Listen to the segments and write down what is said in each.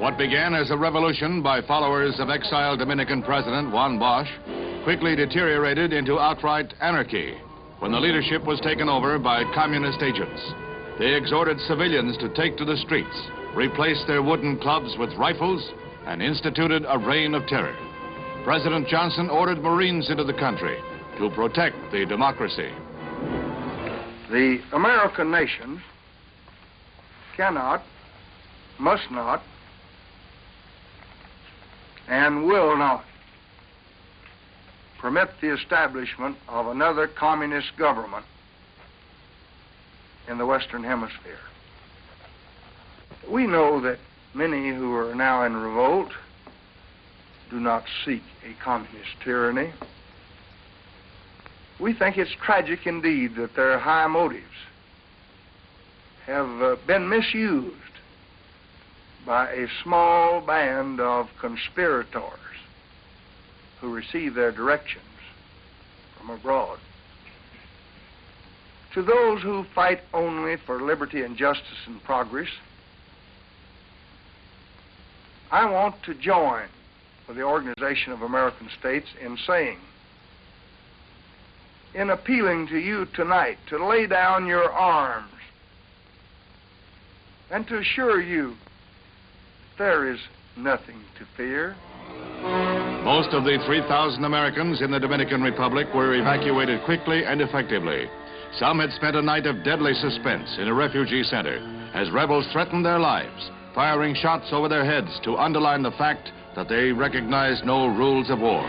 What began as a revolution by followers of exiled Dominican President Juan Bosch quickly deteriorated into outright anarchy when the leadership was taken over by communist agents. They exhorted civilians to take to the streets, replaced their wooden clubs with rifles, and instituted a reign of terror. President Johnson ordered Marines into the country to protect the democracy. The American nation cannot, must not, and will not permit the establishment of another communist government in the Western Hemisphere. We know that many who are now in revolt do not seek a communist tyranny. We think it's tragic indeed that their high motives have been misused by a small band of conspirators who receive their directions from abroad. To those who fight only for liberty and justice and progress, I want to join with the Organization of American States in saying, in appealing to you tonight to lay down your arms and to assure you there is nothing to fear. Most of the 3,000 Americans in the Dominican Republic were evacuated quickly and effectively. Some had spent a night of deadly suspense in a refugee center as rebels threatened their lives, firing shots over their heads to underline the fact that they recognized no rules of war.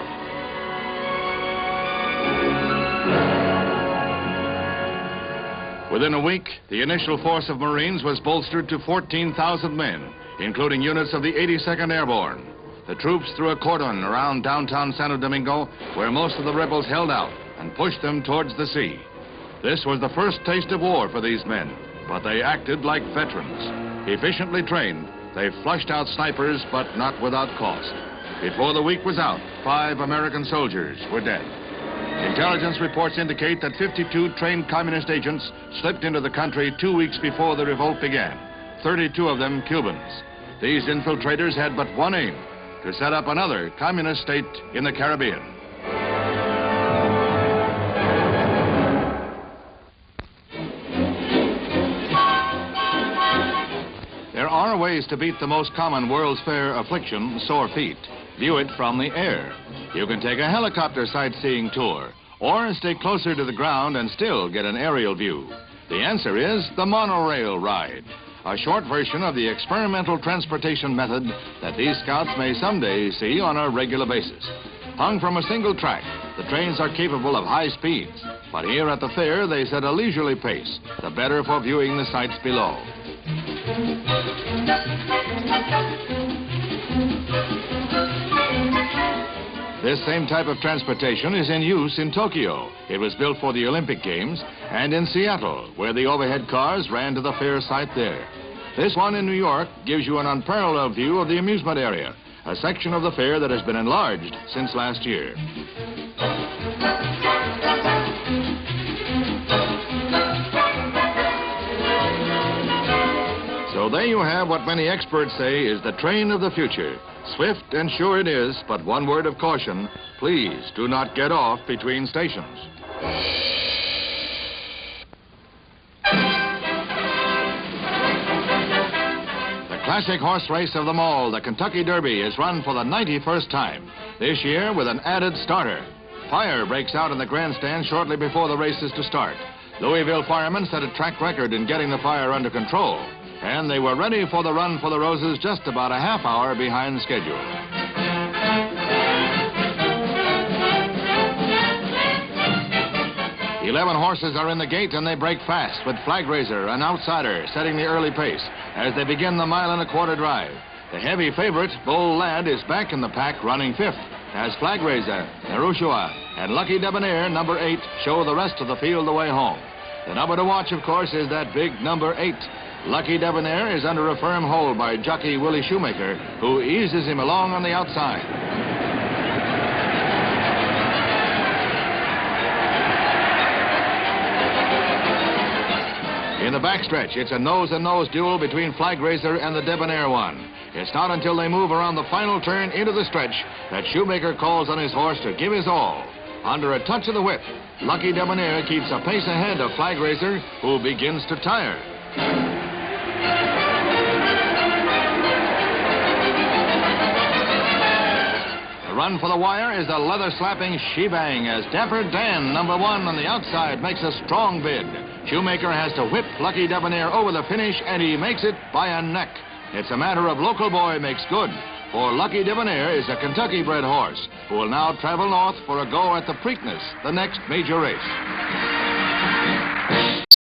Within a week, the initial force of Marines was bolstered to 14,000 men, including units of the 82nd Airborne. The troops threw a cordon around downtown Santo Domingo, where most of the rebels held out and pushed them towards the sea. This was the first taste of war for these men, but they acted like veterans. Efficiently trained, they flushed out snipers, but not without cost. Before the week was out, 5 American soldiers were dead. Intelligence reports indicate that 52 trained communist agents slipped into the country 2 weeks before the revolt began, 32 of them Cubans. These infiltrators had but one aim, to set up another communist state in the Caribbean. There are ways to beat the most common World's Fair affliction, sore feet. View it from the air. You can take a helicopter sightseeing tour, or stay closer to the ground and still get an aerial view. The answer is the monorail ride, a short version of the experimental transportation method that these scouts may someday see on a regular basis. Hung from a single track, the trains are capable of high speeds, but here at the fair they set a leisurely pace, the better for viewing the sights below. This same type of transportation is in use in Tokyo. It was built for the Olympic Games, and in Seattle, where the overhead cars ran to the fair site there. This one in New York gives you an unparalleled view of the amusement area, a section of the fair that has been enlarged since last year. So there you have what many experts say is the train of the future. Swift and sure it is, but one word of caution, please do not get off between stations. The classic horse race of them all, the Kentucky Derby, is run for the 91st time. This year with an added starter. Fire breaks out in the grandstand shortly before the race is to start. Louisville firemen set a track record in getting the fire under control, and they were ready for the run for the roses just about a half hour behind schedule. "11 horses are in the gate, and they break fast, with Flag Raiser, an outsider, setting the early pace as they begin the mile-and-a-quarter drive. The heavy favorite, Bold Lad, is back in the pack, running 5th, as Flag Raiser, Nerushua, and Lucky Debonnaire, number 8, show the rest of the field the way home. The number to watch, of course, is that big number 8. Lucky Debonnaire is under a firm hold by jockey Willie Shoemaker, who eases him along on the outside. In the backstretch, it's a nose-and-nose duel between Flag Raiser and the Debonnaire one. It's not until they move around the final turn into the stretch that Shoemaker calls on his horse to give his all. Under a touch of the whip, Lucky Debonnaire keeps a pace ahead of Flag Racer, who begins to tire. The run for the wire is the leather-slapping Shebang as Dapper Dan, number 1 on the outside, makes a strong bid. Shoemaker has to whip Lucky Debonnaire over the finish, and he makes it by a neck. It's a matter of local boy makes good, for Lucky Debonnaire is a Kentucky-bred horse who will now travel north for a go at the Preakness, the next major race.